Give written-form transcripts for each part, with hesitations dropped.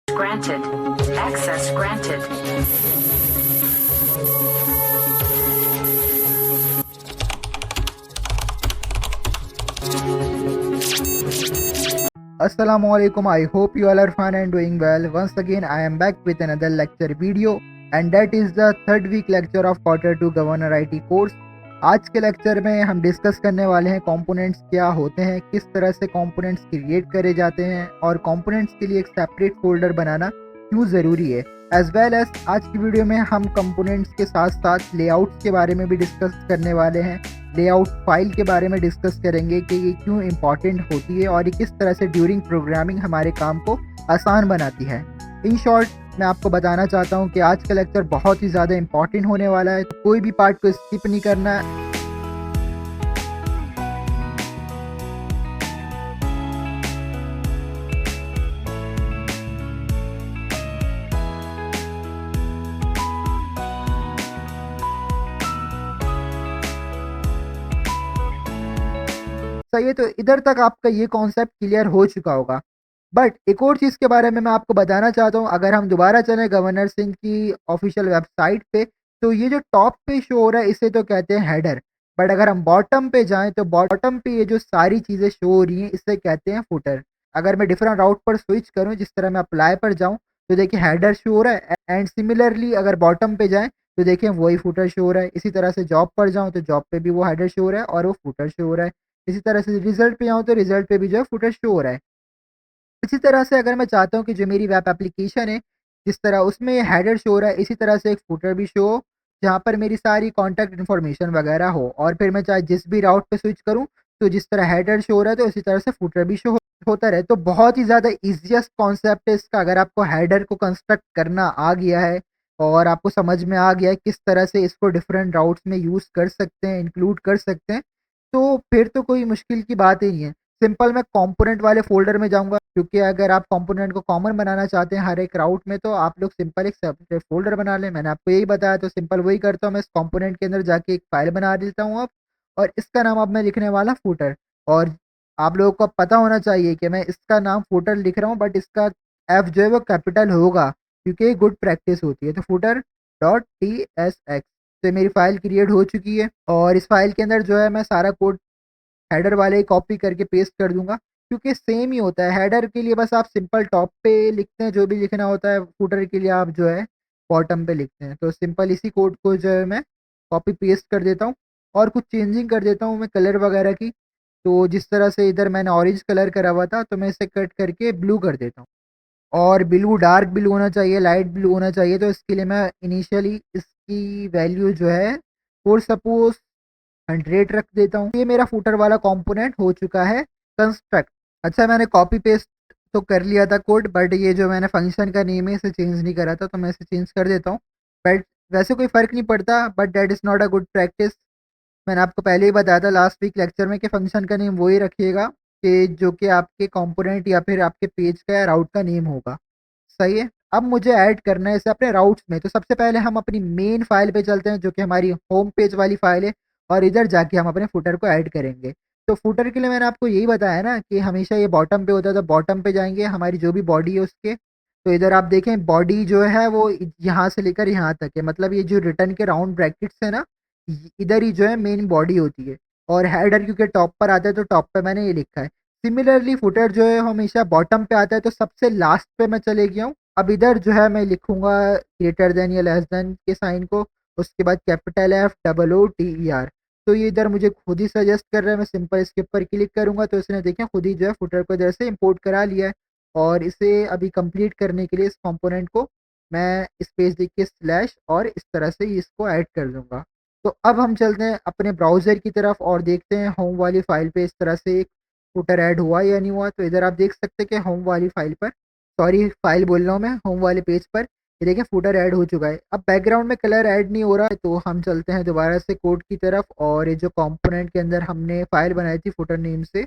Granted. Access granted. Assalamualaikum. I hope you all are fine and doing well. Once again, I am back with another lecture video, and that is the third week lecture of quarter 2 Governor IT course. आज के lecture में हम discuss करने वाले हैं components क्या होते हैं, किस तरह से कंपोनेंट्स क्रिएट करे जाते हैं और कंपोनेंट्स के लिए एक सेपरेट फोल्डर बनाना क्यों ज़रूरी है। एज वेल एज आज की वीडियो में हम कंपोनेंट्स के साथ साथ लेआउट्स के बारे में भी डिस्कस करने वाले हैं। लेआउट फाइल के बारे में डिस्कस करेंगे कि ये क्यों इम्पॉर्टेंट होती है और ये किस तरह से ड्यूरिंग प्रोग्रामिंग हमारे काम को आसान बनाती है। इन शॉर्ट मैं आपको बताना चाहता हूँ कि आज का लेक्चर बहुत ही ज़्यादा इम्पॉर्टेंट होने वाला है, तो कोई भी पार्ट को स्किप नहीं करना है। सही है, तो इधर तक आपका ये कॉन्सेप्ट क्लियर हो चुका होगा। बट एक और चीज़ के बारे में मैं आपको बताना चाहता हूँ। अगर हम दोबारा चलें गवर्नर सिंह की ऑफिशियल वेबसाइट पे, तो ये जो टॉप पे शो हो रहा है इसे तो कहते हैं हेडर। बट अगर हम बॉटम पे जाएँ तो बॉटम पे ये जो सारी चीज़ें शो हो रही हैं इसे कहते हैं फुटर। अगर मैं डिफरेंट राउट पर स्विच करूँ, जिस तरह मैं अप्लाई पर जाऊँ, तो देखिए हेडर शो हो रहा है, एंड सिमिलरली अगर बॉटम पे जाएँ तो देखिए वही फुटर शो हो रहा है। इसी तरह से जॉब पर जाऊँ तो जॉब पे भी वो हेडर शो हो रहा है और वो फुटर शो हो रहा है। इसी तरह से रिज़ल्ट पे आऊँ तो रिज़ल्ट पे भी जो है फुटर शो हो रहा है। इसी तरह से अगर मैं चाहता हूँ कि जो मेरी वेब एप्लीकेशन है, जिस तरह उसमें हेडर शो हो रहा है, इसी तरह से एक फुटर भी शो हो, जहाँ पर मेरी सारी कॉन्टैक्ट इन्फॉर्मेशन वगैरह हो, और फिर मैं चाहे जिस भी राउट पे स्विच करूँ, तो जिस तरह हेडर शो हो रहा है, तो इसी तरह से फुटर भी शो होता रहे। तो बहुत ही ज़्यादा ईज़ीएस्ट कॉन्सेप्ट है इसका। अगर आपको हेडर को कंस्ट्रक्ट करना आ गया है और आपको समझ में आ गया है किस तरह से इसको डिफरेंट राउट्स में यूज़ कर सकते हैं, इंक्लूड कर सकते हैं, तो फिर तो कोई मुश्किल की बात ही नहीं है। सिंपल मैं कंपोनेंट वाले फ़ोल्डर में जाऊँगा, क्योंकि अगर आप कंपोनेंट को कॉमन बनाना चाहते हैं हर एक राउट में, तो आप लोग सिंपल एक सेपरेट फ़ोल्डर बना लें। मैंने आपको यही बताया, तो सिंपल वही करता हूँ, मैं इस कंपोनेंट के अंदर जाके एक फ़ाइल बना देता हूँ अब, और इसका नाम अब मैं लिखने वाला फूटर। और आप लोगों को पता होना चाहिए कि मैं इसका नाम फूटर लिख रहा हूँ, बट इसका एफ जो है वो कैपिटल होगा, क्योंकि ये गुड प्रैक्टिस होती है। तो फूटर डॉट TSX से मेरी फ़ाइल क्रिएट हो चुकी है, और इस फ़ाइल के अंदर जो है मैं सारा कोड हेडर वाले ही कॉपी करके पेस्ट कर दूँगा, क्योंकि सेम ही होता है। हेडर के लिए बस आप सिंपल टॉप पे लिखते हैं जो भी लिखना होता है, फुटर के लिए आप जो है बॉटम पे लिखते हैं। तो सिंपल इसी कोड को जो है मैं कॉपी पेस्ट कर देता हूँ, और कुछ चेंजिंग कर देता हूँ मैं कलर वगैरह की। तो जिस तरह से इधर मैंने ऑरेंज कलर करा हुआ था, तो मैं इसे कट करके ब्लू कर देता हूँ, और ब्लू डार्क ब्लू होना चाहिए, लाइट ब्लू होना चाहिए। तो इसके लिए मैं इनिशियली इसकी वैल्यू जो है फॉर सपोज़ 100 रख देता हूँ। ये मेरा फुटर वाला कंपोनेंट हो चुका है कंस्ट्रक्ट। अच्छा, मैंने कॉपी पेस्ट तो कर लिया था कोड, बट ये जो मैंने फंक्शन का नेम है इसे चेंज नहीं करा था, तो मैं इसे चेंज कर देता हूँ। बट वैसे कोई फ़र्क नहीं पड़ता, but that is not a good practice. मैंने आपको पहले ही बताया था लास्ट वीक लेक्चर में कि फंक्शन का नेम वही रखिएगा कि जो कि आपके कंपोनेंट या फिर आपके पेज का या राउट का नेम होगा। सही है। अब मुझे ऐड करना है इसे अपने राउट्स में। तो सबसे पहले हम अपनी मेन फ़ाइल पे चलते हैं, जो कि हमारी होम पेज वाली फ़ाइल है, और इधर जाके हम अपने फुटर को ऐड करेंगे। तो फुटर के लिए मैंने आपको यही बताया ना कि हमेशा ये बॉटम पे होता है, तो बॉटम पे जाएँगे, हमारी जो भी बॉडी है उसके। तो इधर आप देखें बॉडी जो है वो यहाँ से लेकर यहाँ तक है, मतलब ये जो रिटर्न के राउंड ब्रैकेट्स है ना, इधर ही जो है मेन बॉडी होती है। और हेडर क्योंकि टॉप पर आता है, तो टॉप पे मैंने ये लिखा है। सिमिलरली फुटर जो है हमेशा बॉटम पे आता है, तो सबसे लास्ट पे मैं चले गया हूँ। अब इधर जो है मैं लिखूँगा ग्रेटर देन या लेस देन के साइन को, उसके बाद capital F double O T E R। तो ये इधर मुझे खुद ही सजेस्ट कर रहा है, मैं सिंपल इसके ऊपर क्लिक करूँगा, तो इसने देखें खुद ही जो है फुटर को इधर से इम्पोर्ट करा लिया है। और इसे अभी कंप्लीट करने के लिए इस कंपोनेंट को मैं स्पेस देख के स्लैश और इस तरह से इसको ऐड कर दूँगा। तो अब हम चलते हैं अपने ब्राउज़र की तरफ और देखते हैं होम वाली फ़ाइल पे इस तरह से एक फुटर ऐड हुआ या नहीं हुआ। तो इधर आप देख सकते हैं कि होम वाली फ़ाइल पर, सॉरी फ़ाइल बोल रहा हूँ मैं, होम वाले पेज पर ये देखें फुटर ऐड हो चुका है। अब बैकग्राउंड में कलर ऐड नहीं हो रहा है, तो हम चलते हैं दोबारा से कोड की तरफ, और ये जो कंपोनेंट के अंदर हमने फ़ाइल बनाई थी फुटर नेम से,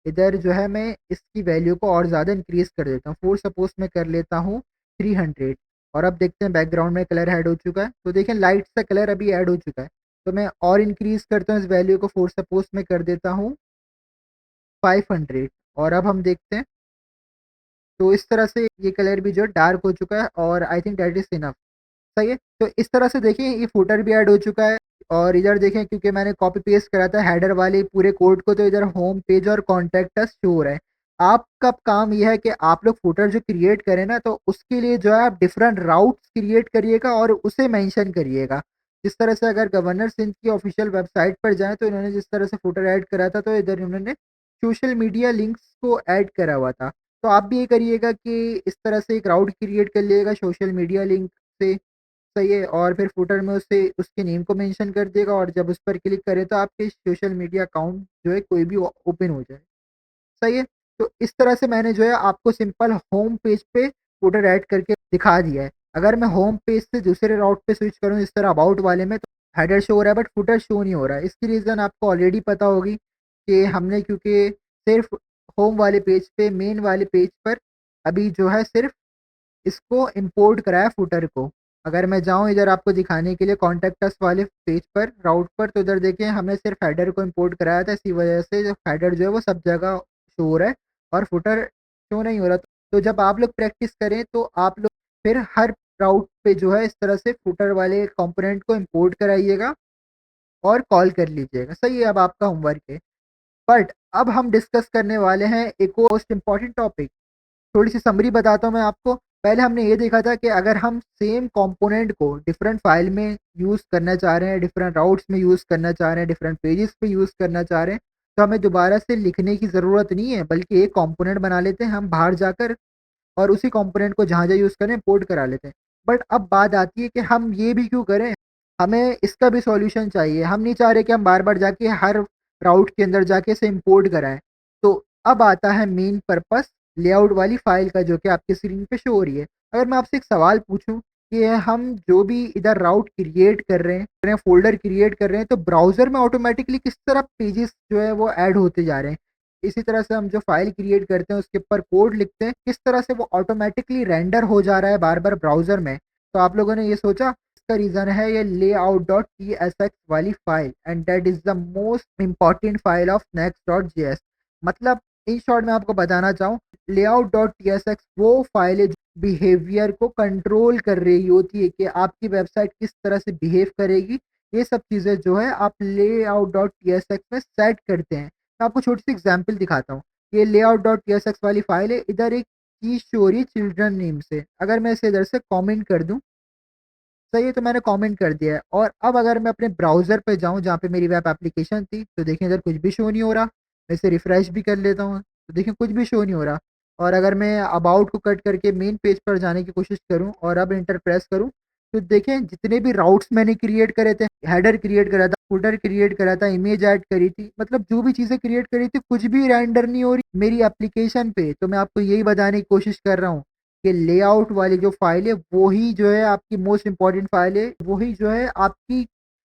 इधर जो है मैं इसकी वैल्यू को और ज़्यादा इंक्रीज़ कर देता हूँ। फॉर सपोज़ मैं कर लेता हूँ 300, और अब देखते हैं बैकग्राउंड में कलर ऐड हो चुका है। तो देखें लाइट सा कलर अभी ऐड हो चुका है। तो मैं और इंक्रीज़ करता हूँ इस वैल्यू को, फॉर सपोज़ मैं कर देता हूँ 500, और अब हम देखते हैं तो इस तरह से ये कलर भी जो है डार्क हो चुका है और आई थिंक दैट इज़ इनफ। सही है? तो इस तरह से देखिए ये फुटर भी ऐड हो चुका है और इधर देखें क्योंकि मैंने कॉपी पेस्ट करा था हेडर वाले पूरे कोड को, तो इधर होम पेज और कॉन्टैक्ट अस शो हो रहा है। आपका काम ये है कि आप लोग फुटर जो क्रिएट करें ना, तो उसके लिए जो है आप डिफरेंट राउट्स क्रिएट करिएगा और उसे मेंशन करिएगा। जिस तरह से अगर गवर्नर सिंध की ऑफिशियल वेबसाइट पर जाएँ तो इन्होंने जिस तरह से फुटर ऐड करा था, तो इधर इन्होंने सोशल मीडिया लिंक्स को ऐड करा हुआ था। तो आप भी ये करिएगा कि इस तरह से एक राउट क्रिएट कर लिएगा सोशल मीडिया लिंक से। सही है? और फिर फुटर में उसे उसके नेम को मेंशन कर देगा और जब उस पर क्लिक करें तो आपके सोशल मीडिया अकाउंट जो है कोई भी ओपन हो जाए। सही है? तो इस तरह से मैंने जो है आपको सिंपल होम पेज पे फुटर ऐड करके दिखा दिया है। अगर मैं होम पेज से दूसरे राउट पे स्विच करूँ इस तरह अबाउट वाले में, तो हेडर शो हो रहा है बट फुटर शो नहीं हो रहा है। इसकी रीज़न आपको ऑलरेडी पता होगी कि हमने क्योंकि सिर्फ़ होम वाले पेज पे मेन वाले पेज पर अभी जो है सिर्फ़ इसको इम्पोर्ट करा है फुटर को। अगर मैं जाऊँ इधर आपको दिखाने के लिए कॉन्टैक्ट अस वाले पेज पर, राउट पर, तो इधर देखिए हमने सिर्फ़ हेडर को इम्पोर्ट कराया था, इसी वजह से जो हेडर जो है वो सब जगह शो हो रहा है और फुटर शो नहीं हो रहा। तो जब आप लोग प्रैक्टिस करें तो आप लोग फिर हर राउट पे जो है इस तरह से फुटर वाले कंपोनेंट को इम्पोर्ट कराइएगा और कॉल कर लीजिएगा। सही है? अब आपका होमवर्क है। बट अब हम डिस्कस करने वाले हैं एक और मोस्ट इम्पोर्टेंट टॉपिक। थोड़ी-सी समरी बताता हूँ मैं आपको। पहले हमने ये देखा था कि अगर हम सेम कंपोनेंट को डिफरेंट फाइल में यूज़ करना चाह रहे हैं, डिफरेंट राउट्स में यूज़ करना चाह रहे हैं, डिफरेंट पेजेस पे यूज़ करना चाह रहे हैं, तो हमें दोबारा से लिखने की ज़रूरत नहीं है, बल्कि एक कंपोनेंट बना लेते हैं हम बाहर जाकर और उसी कंपोनेंट को जहाँ-जहाँ यूज़ करें पोर्ट करा लेते हैं। बट अब बात आती है कि हम ये भी क्यों करें? हमें इसका भी सॉल्यूशन चाहिए। हम नहीं चाह रहे कि हम बार-बार जाके हर राउट के अंदर जाके इसे इम्पोर्ट कराएँ। तो अब आता है मेन पर्पस लेआउट वाली फ़ाइल का, जो कि आपकी स्क्रीन पे शो हो रही है। अगर मैं आपसे एक सवाल पूछूँ कि हम जो भी इधर राउट क्रिएट कर रहे हैं, फ़ोल्डर क्रिएट कर रहे हैं, तो ब्राउज़र में ऑटोमैटिकली किस तरह पेजेज़ जो है वो ऐड होते जा रहे हैं? इसी तरह से हम जो फ़ाइल क्रिएट करते हैं उसके ऊपर कोड लिखते हैं, किस तरह से वो ऑटोमैटिकली रेंडर हो जा रहा है बार-बार ब्राउज़र में। तो आप लोगों ने ये सोचा? इसका रीज़न है ये layout.tsx वाली file and that is the most important file of next.js। मतलब इन शॉर्ट मैं आपको बताना चाहूँ, layout.tsx वो फ़ाइल है जो बिहेवियर को कंट्रोल कर रही होती है कि आपकी वेबसाइट किस तरह से बिहेव करेगी। ये सब चीज़ें जो है आप layout.tsx में सेट करते हैं। मैं आपको छोटी-सी एग्ज़ाम्पल दिखाता हूँ। ये layout.tsx वाली फ़ाइल है, इधर एक चीज़ शो हो रही है चिल्ड्रन नेम से। अगर मैं इसे इधर से कमेंट कर दूँ, सही है, तो मैंने कमेंट कर दिया है और अब अगर मैं अपने ब्राउज़र पे जाऊँ जहाँ पे मेरी वेब एप्लीकेशन थी, तो देखिए इधर कुछ भी शो नहीं हो रहा। मैं इसे रिफ्रेश भी कर लेता हूँ, तो देखिए कुछ भी शो नहीं हो रहा। और अगर मैं अबाउट को कट करके मेन पेज पर जाने की कोशिश करूँ और अब एंटर प्रेस करूँ, तो देखें जितने भी राउट्स मैंने क्रिएट करे थे, हेडर क्रिएट करा था, फुटर क्रिएट करा था, इमेज ऐड करी थी, मतलब जो भी चीज़ें क्रिएट करी थी, कुछ भी रेंडर नहीं हो रही मेरी एप्लीकेशन पे। तो मैं आपको यही बताने की कोशिश कर रहा हूँ कि लेआउट वाली जो फ़ाइल है, वो ही जो है आपकी मोस्ट इम्पोर्टेंट फ़ाइल है, वो ही जो है आपकी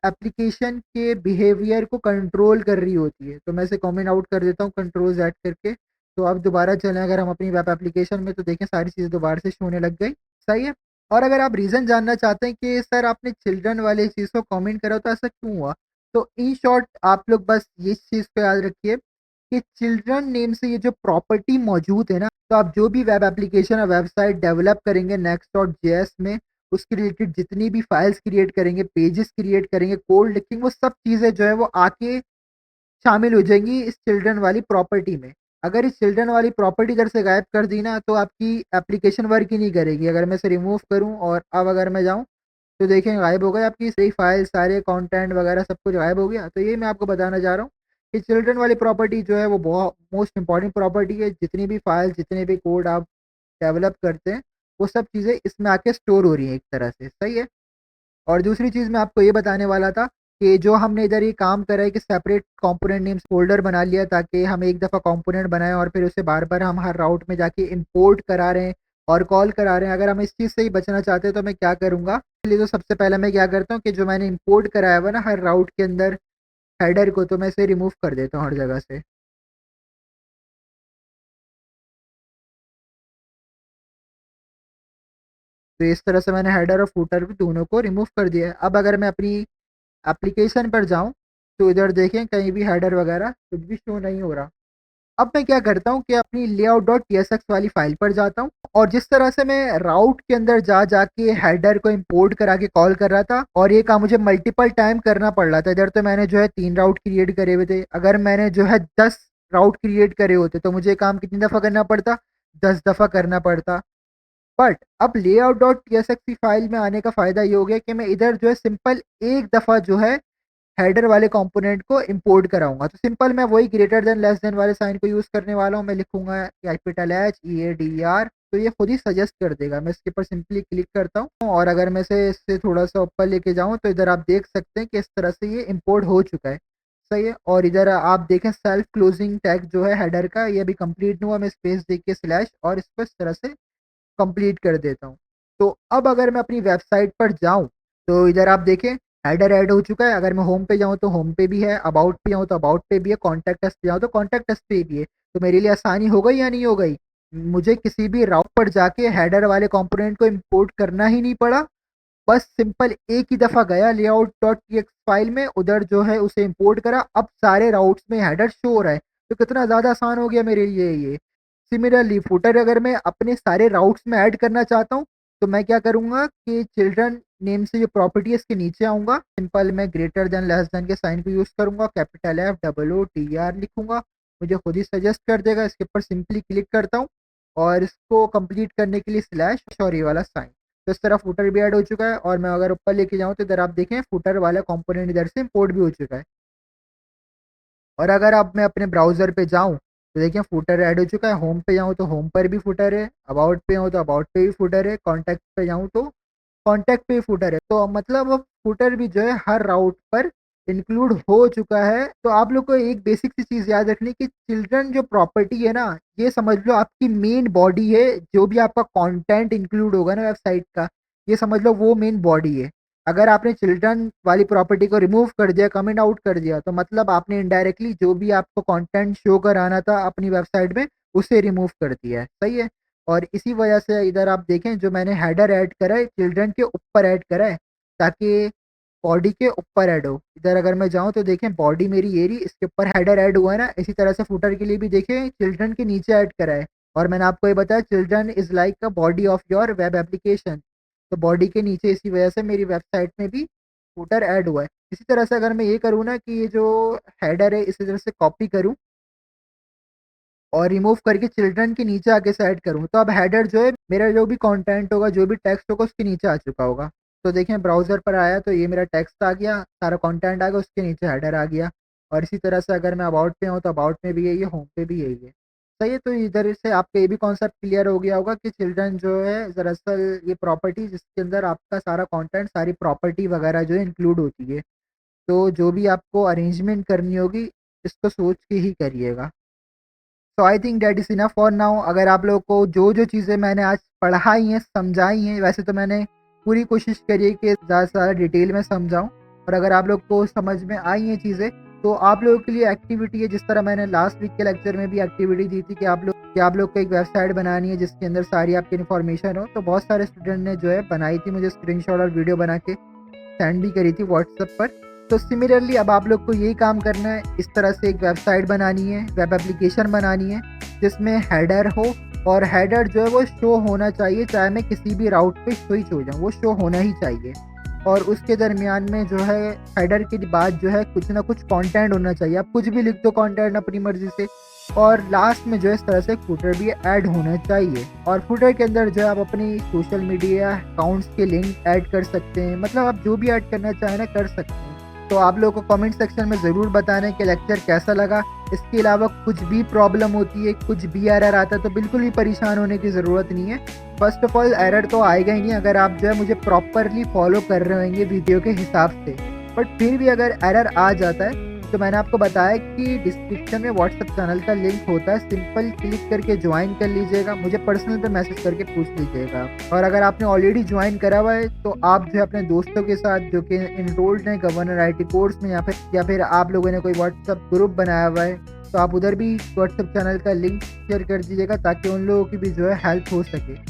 एप्लीकेशन के बिहेवियर को कंट्रोल कर रही होती है। तो मैं इसे कमेंट आउट कर देता हूँ कंट्रोल ज़ेड करके। तो अब दोबारा चलें अगर हम अपनी वेब एप्लीकेशन में, तो देखें सारी चीज़ें दोबारा से शो होने लग गई। सही है? और अगर आप रीज़न जानना चाहते हैं कि सर आपने चिल्ड्रन वाली चीज़ को कमेंट करा तो ऐसा क्यों हुआ? तो इन शॉर्ट आप लोग बस इस चीज़ को याद रखिए कि चिल्ड्रन नेम से ये जो प्रॉपर्टी मौजूद है ना, तो आप जो भी वेब एप्लीकेशन और वेबसाइट डेवलप करेंगे नेक्स्ट.जेएस में, उसके रिलेटेड जितनी भी फाइल्स क्रिएट करेंगे, पेजेस क्रिएट करेंगे, कोड लिखेंगे, वो सब चीज़ें जो है वो आके शामिल हो जाएँगी इस चिल्ड्रन वाली प्रॉपर्टी में। अगर इस चिल्ड्रन वाली प्रॉपर्टी इधर से गायब कर दी ना, तो आपकी एप्लीकेशन वर्क ही नहीं करेगी। अगर मैं इसे रिमूव करूँ और अब अगर मैं जाऊँ, तो देखें गायब हो गए आपकी सारी फाइल, सारे कंटेंट वगैरह सब कुछ गायब हो गया। तो यही मैं आपको बताना चाह रहा हूँ कि चिल्ड्रन वाली प्रॉपर्टी जो है वो बहुत मोस्ट इम्पोर्टेंट प्रॉपर्टी है। जितनी भी फाइल, जितने भी कोड आप डेवलप करते हैं, वो सब चीज़ें इसमें आके स्टोर हो रही हैं एक तरह से, सही है? और दूसरी चीज़ मैं आपको ये बताने वाला था कि जो हमने इधर ये काम करा है कि सेपरेट कंपोनेंट नेम्स फ़ोल्डर बना लिया ताकि हम एक दफ़ा कंपोनेंट बनाएँ और फिर उसे बार-बार हम हर राउट में जाके इंपोर्ट करा रहे हैं और कॉल करा रहे हैं। अगर हम इस चीज़ से ही बचना चाहते हैं तो मैं क्या करूँगा? इसलिए तो सबसे पहले मैं क्या करता हूँ कि जो मैंने इंपोर्ट कराया हुआ है ना हर राउट के अंदर हेडर को, तो मैं इसे रिमूव कर देता हूँ हर जगह से। तो इस तरह से मैंने हेडर और फूटर भी दोनों को रिमूव कर दिया है। अब अगर मैं अपनी एप्लीकेशन पर जाऊँ, तो इधर देखें कहीं भी हेडर वगैरह कुछ भी शो नहीं हो रहा। अब मैं क्या करता हूँ कि अपनी layout.tsx वाली फाइल पर जाता हूँ और जिस तरह से मैं राउट के अंदर जाके हेडर को इंपोर्ट करा के कॉल कर रहा था और ये काम मुझे मल्टीपल टाइम करना पड़ रहा था। इधर तो मैंने जो है 3 राउट क्रिएट करे हुए थे। अगर मैंने जो है 10 राउट क्रिएट करे होते तो मुझे ये काम कितनी दफ़ा करना पड़ता? 10 दफ़ा करना पड़ता। बट अब layout.tsx फाइल में आने का फ़ायदा ये हो गया कि मैं इधर जो है सिंपल एक दफ़ा जो है हेडर वाले कंपोनेंट को इंपोर्ट कराऊँगा। तो सिंपल मैं वही ग्रेटर देन लेस देन वाले साइन को यूज़ करने वाला हूँ। मैं लिखूँगा कैपिटल एच EADER, तो ये खुद ही सजेस्ट कर देगा। मैं इसके ऊपर सिंपली क्लिक करता हूँ और अगर मैं इससे थोड़ा-सा ऊपर लेके जाऊँ तो इधर आप देख सकते हैं कि इस तरह से ये इंपोर्ट हो चुका है। सही है। और इधर आप देखें सेल्फ क्लोजिंग टैग जो है हेडर का, ये अभी कंप्लीट नहीं हुआ। मैं स्पेस दे के स्लैश और इसको इस तरह से कंप्लीट कर देता हूँ। तो अब अगर मैं अपनी वेबसाइट पर जाऊँ, तो इधर आप देखें हेडर ऐड हो चुका है। अगर मैं होम पे जाऊँ तो होम पे भी है, अबाउट पे जाऊँ तो अबाउट पे भी है, कॉन्टैक्ट अस पे जाऊँ तो कॉन्टैक्ट अस पे भी है। तो मेरे लिए आसानी हो गई या नहीं हो गई? मुझे किसी भी राउट पर जाके हेडर वाले कंपोनेंट को इम्पोर्ट करना ही नहीं पड़ा। बस सिंपल एक ही दफ़ा गया layout.txt फाइल में, उधर जो है उसे इम्पोर्ट करा, अब सारे राउट्स में हेडर शो हो रहा है। तो कितना ज़्यादा आसान हो गया मेरे लिए ये। सिमिलरली फुटर अगर मैं अपने सारे राउट्स में ऐड करना चाहता हूँ, तो मैं क्या करूँगा कि चिल्ड्रन नेम से जो प्रॉपर्टी है इसके नीचे आऊँगा, सिंपल मैं ग्रेटर देन लेस देन के साइन को यूज़ करूँगा, कैपिटल FOOTR लिखूँगा, मुझे खुद ही सजेस्ट कर देगा। इसके ऊपर सिंपली क्लिक करता हूँ और इसको कंप्लीट करने के लिए स्लैश और ये वाला साइन। तो इस तरह फुटर भी ऐड हो चुका है और मैं अगर ऊपर लेके जाऊँ तो इधर आप देखें फुटर वाला कंपोनेंट इधर से इम्पोर्ट भी हो चुका है। और अगर अब मैं अपने ब्राउज़र पे जाऊँ, तो देखिए फुटर ऐड हो चुका है। होम पे जाऊँ तो होम पर भी फुटर है, अबाउट पे जाऊँ तो अबाउट पे भी फुटर है, कॉन्टैक्ट पे जाऊँ तो कॉन्टैक्ट पे ही फुटर है। तो मतलब अब फुटर भी जो है हर राउट पर इंक्लूड हो चुका है। तो आप लोग को एक बेसिक सी चीज़ याद रखनी कि चिल्ड्रन जो प्रॉपर्टी है ना, ये समझ लो आपकी मेन बॉडी है। जो भी आपका कंटेंट इंक्लूड होगा ना वेबसाइट का, ये समझ लो वो मेन बॉडी है। अगर आपने चिल्ड्रन वाली प्रॉपर्टी को रिमूव कर दिया, कमेंट आउट कर दिया, तो मतलब आपने इनडायरेक्टली जो भी आपको कंटेंट शो कराना था अपनी वेबसाइट में, उसे रिमूव कर दिया है। सही है? और इसी वजह से इधर आप देखें जो मैंने हेडर ऐड करा है, चिल्ड्रन के ऊपर ऐड करा है, ताकि बॉडी के ऊपर ऐड हो। इधर अगर मैं जाऊँ तो देखें बॉडी मेरी ये रही, इसके ऊपर हेडर ऐड हुआ है ना। इसी तरह से फुटर के लिए भी देखें चिल्ड्रन के नीचे ऐड करा है। और मैंने आपको ये बताया children is like a body of your web application. तो बॉडी के नीचे इसी वजह से मेरी वेबसाइट में भी फुटर ऐड हुआ है। इसी तरह से अगर मैं ये करूँ ना कि ये जो हेडर है इसी तरह से कॉपी करूँ और रिमूव करके चिल्ड्रन के नीचे आके से ऐड करूँ, तो अब हेडर जो है मेरा जो भी कंटेंट होगा, जो भी टेक्स्ट होगा उसके नीचे आ चुका होगा। तो देखें ब्राउज़र पर आया तो ये मेरा टेक्स्ट आ गया, सारा कंटेंट आ गया, उसके नीचे हेडर आ गया। और इसी तरह से अगर मैं अबाउट पे हूँ तो अबाउट में भी यही है, होम पे भी यही है। सही है, तो इधर से आपका ये भी कॉन्सेप्ट क्लियर हो गया होगा कि चिल्ड्रन जो है दरअसल ये प्रॉपर्टी जिसके अंदर आपका सारा कंटेंट, सारी प्रॉपर्टी वगैरह जो है इंक्लूड होती है। तो जो भी आपको अरेंजमेंट करनी होगी, इसको सोच के ही करिएगा। So I think that is enough for now. अगर आप लोगों को जो-जो चीज़ें मैंने आज पढ़ाई हैं, समझाई हैं, वैसे तो मैंने पूरी कोशिश करी है कि ज़्यादा से ज़्यादा डिटेल में समझाऊँ। और अगर आप लोग को समझ में आई हैं चीज़ें, तो आप लोगों के लिए एक्टिविटी है, जिस तरह मैंने लास्ट वीक के लेक्चर में भी एक्टिविटी दी थी कि आप लोग को एक वेबसाइट बनानी है जिसके अंदर सारी आपकी इन्फॉर्मेशन हो। तो बहुत सारे स्टूडेंट ने जो है बनाई थी, मुझे स्क्रीनशॉट और वीडियो बना के सेंड भी करी थी व्हाट्सएप पर। तो सिमिलरली अब आप लोग को यही काम करना है, इस तरह से एक वेबसाइट बनानी है, वेब एप्लीकेशन बनानी है, जिसमें हेडर हो और हेडर जो है वो शो होना चाहिए, चाहे मैं किसी भी राउट पे स्विच हो जाऊँ, वो शो होना ही चाहिए। और उसके दरमियान में जो है हेडर के बाद जो है कुछ ना कुछ कंटेंट होना चाहिए। आप कुछ भी लिख दो कंटेंट अपनी मर्ज़ी से। और लास्ट में जो है इस तरह से फुटर भी ऐड होना चाहिए। और फुटर के अंदर जो है आप अपनी सोशल मीडिया अकाउंट्स के लिंक ऐड कर सकते हैं। मतलब आप जो भी ऐड करना चाहें ना कर सकते हैं। तो आप लोगों को कमेंट सेक्शन में ज़रूर बताना है कि लेक्चर कैसा लगा। इसके अलावा कुछ भी प्रॉब्लम होती है, कुछ भी एरर आता है, तो बिल्कुल भी परेशान होने की ज़रूरत नहीं है। फर्स्ट ऑफ ऑल एरर तो आएगा ही नहीं अगर आप जो है मुझे प्रॉपरली फॉलो कर रहे होंगे वीडियो के हिसाब से। बट फिर भी अगर एरर आ जाता है तो मैंने आपको बताया कि डिस्क्रिप्शन में व्हाट्सएप चैनल का लिंक होता है, सिंपल क्लिक करके ज्वाइन कर लीजिएगा, मुझे पर्सनल पे मैसेज करके पूछ लीजिएगा। और अगर आपने ऑलरेडी ज्वाइन करा हुआ है तो आप जो है अपने दोस्तों के साथ जो कि इनरोल्ड हैं गवर्नर आईटी कोर्स में, या फिर आप लोगों ने कोई व्हाट्सएप ग्रुप बनाया हुआ है, तो आप उधर भी व्हाट्सएप चैनल का लिंक शेयर कर दीजिएगा ताकि उन लोगों की भी जो है हेल्प हो सके।